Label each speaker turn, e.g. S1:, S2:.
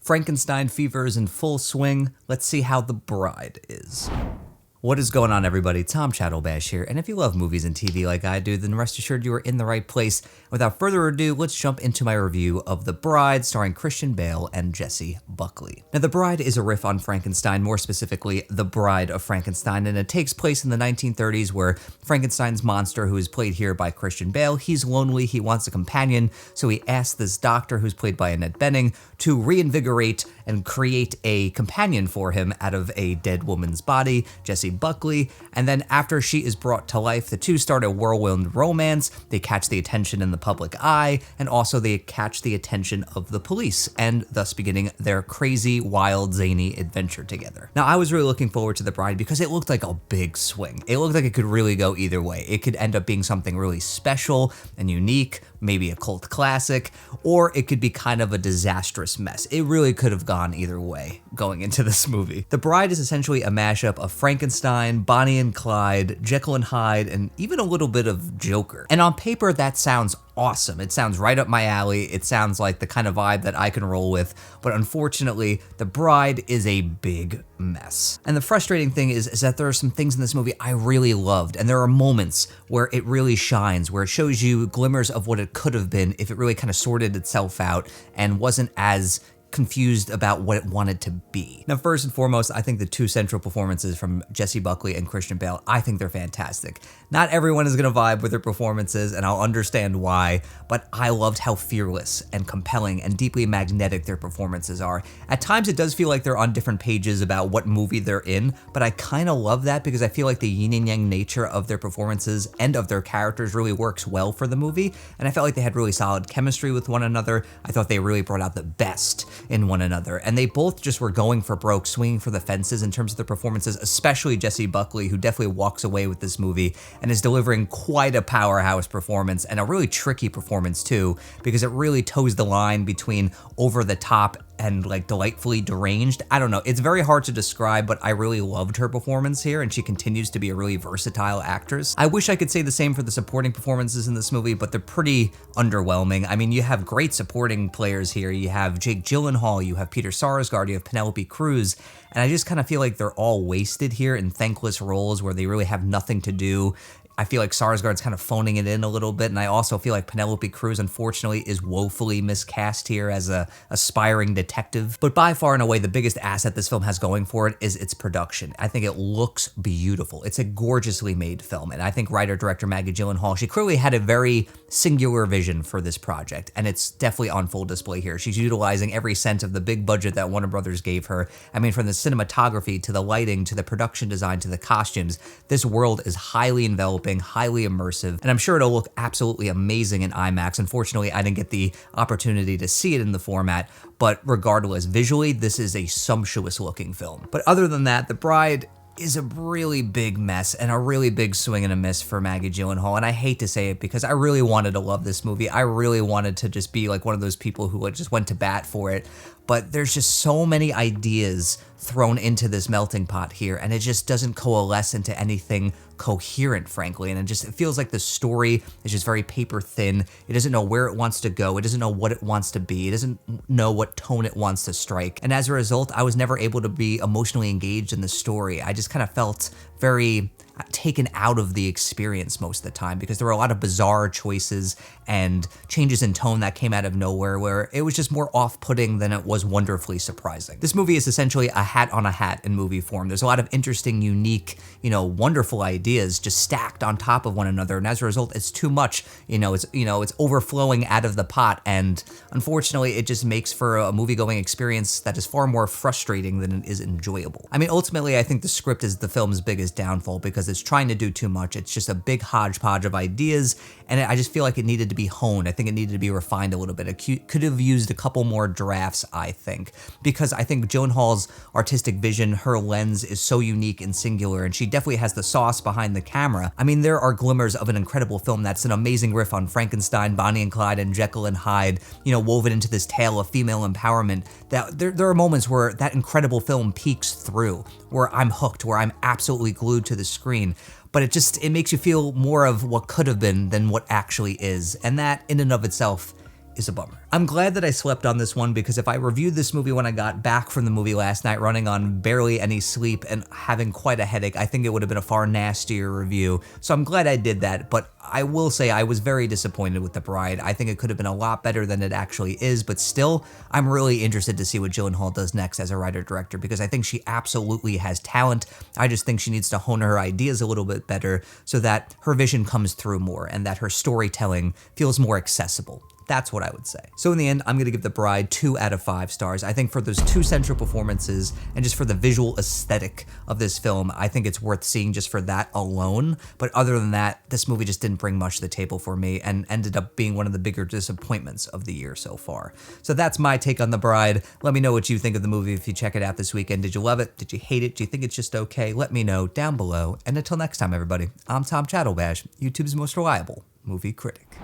S1: Frankenstein fever is in full swing. Let's see how The Bride is. What is going on, everybody? Tom Chattelbash here, and if you love movies and TV like I do, then rest assured you are in the right place. Without further ado, let's jump into my review of The Bride, starring Christian Bale and Jessie Buckley. Now, The Bride is a riff on Frankenstein, more specifically, The Bride of Frankenstein, and it takes place in the 1930s where Frankenstein's monster, who is played here by Christian Bale, he's lonely, he wants a companion, so he asks this doctor, who's played by Annette Bening, to reinvigorate and create a companion for him out of a dead woman's body, Jessie Buckley, and then after she is brought to life, the two start a whirlwind romance. They catch the attention in the public eye, and also they catch the attention of the police, and thus beginning their crazy, wild, zany adventure together. Now, I was really looking forward to The Bride because it looked like a big swing. It looked like it could really go either way. It could end up being something really special and unique, maybe a cult classic, or it could be kind of a disastrous mess. It really could have gone either way going into this movie. The Bride is essentially a mashup of Frankenstein, Bonnie and Clyde, Jekyll and Hyde, and even a little bit of Joker. And on paper, that sounds awesome. It sounds right up my alley. It sounds like the kind of vibe that I can roll with, but unfortunately, The Bride is a big mess. And the frustrating thing is that there are some things in this movie I really loved, and there are moments where it really shines, where it shows you glimmers of what it could have been if it really kind of sorted itself out and wasn't as confused about what it wanted to be. Now, first and foremost, I think the two central performances from Jessie Buckley and Christian Bale, I think they're fantastic. Not everyone is going to vibe with their performances, and I'll understand why, but I loved how fearless and compelling and deeply magnetic their performances are. At times, it does feel like they're on different pages about what movie they're in, but I kind of love that because I feel like the yin and yang nature of their performances and of their characters really works well for the movie, and I felt like they had really solid chemistry with one another. I thought they really brought out the best in one another, and they both just were going for broke, swinging for the fences in terms of their performances, especially Jessie Buckley, who definitely walks away with this movie and is delivering quite a powerhouse performance, and a really tricky performance too, because it really toes the line between over the top and like delightfully deranged. I don't know, it's very hard to describe, but I really loved her performance here, and she continues to be a really versatile actress. I wish I could say the same for the supporting performances in this movie, but they're pretty underwhelming. I mean, you have great supporting players here. You have Jake Gyllenhaal, you have Peter Sarsgaard, you have Penelope Cruz, and I just kind of feel like they're all wasted here in thankless roles where they really have nothing to do. I feel like Sarsgaard's kind of phoning it in a little bit, and I also feel like Penelope Cruz, unfortunately, is woefully miscast here as a aspiring detective. But by far and away, the biggest asset this film has going for it is its production. I think it looks beautiful. It's a gorgeously made film, and I think writer-director Maggie Gyllenhaal, she clearly had a very singular vision for this project, and it's definitely on full display here. She's utilizing every cent of the big budget that Warner Brothers gave her. I mean, from the cinematography to the lighting to the production design to the costumes, this world is highly enveloping, highly immersive, and I'm sure it'll look absolutely amazing in IMAX. Unfortunately, I didn't get the opportunity to see it in the format, but regardless, visually, this is a sumptuous looking film. But other than that, The Bride is a really big mess and a really big swing and a miss for Maggie Gyllenhaal, and I hate to say it because I really wanted to love this movie. I really wanted to just be like one of those people who just went to bat for it, but there's just so many ideas thrown into this melting pot here, and it just doesn't coalesce into anything coherent, frankly, and it feels like the story is just very paper thin. It doesn't know where it wants to go. It doesn't know what it wants to be. It doesn't know what tone it wants to strike, and as a result, I was never able to be emotionally engaged in the story. I just kind of felt very taken out of the experience most of the time because there were a lot of bizarre choices and changes in tone that came out of nowhere where it was just more off-putting than it was wonderfully surprising. This movie is essentially a hat on a hat in movie form. There's a lot of interesting, unique, wonderful ideas just stacked on top of one another, and as a result, it's too much. It's overflowing out of the pot, and unfortunately, it just makes for a movie-going experience that is far more frustrating than it is enjoyable. I mean, ultimately, I think the script is the film's biggest downfall because it's trying to do too much. It's just a big hodgepodge of ideas, and I just feel like it needed to be honed. I think it needed to be refined a little bit. It could have used a couple more drafts, I think, because I think Gyllenhaal's artistic vision, her lens is so unique and singular, and she definitely has the sauce behind the camera. I mean, there are glimmers of an incredible film that's an amazing riff on Frankenstein, Bonnie and Clyde, and Jekyll and Hyde, woven into this tale of female empowerment. That there are moments where that incredible film peeks through, where I'm hooked, where I'm absolutely glued to the screen. But it makes you feel more of what could have been than what actually is. And that in and of itself is a bummer. I'm glad that I slept on this one because if I reviewed this movie when I got back from the movie last night, running on barely any sleep and having quite a headache, I think it would have been a far nastier review. So I'm glad I did that, but I will say I was very disappointed with The Bride. I think it could have been a lot better than it actually is, but still, I'm really interested to see what Gyllenhaal does next as a writer-director because I think she absolutely has talent. I just think she needs to hone her ideas a little bit better so that her vision comes through more and that her storytelling feels more accessible. That's what I would say. So in the end, I'm gonna give The Bride 2 out of 5 stars. I think for those 2 central performances and just for the visual aesthetic of this film, I think it's worth seeing just for that alone. But other than that, this movie just didn't bring much to the table for me and ended up being one of the bigger disappointments of the year so far. So that's my take on The Bride. Let me know what you think of the movie if you check it out this weekend. Did you love it? Did you hate it? Do you think it's just okay? Let me know down below. And until next time, everybody, I'm Tom Chattelbash, YouTube's most reliable movie critic.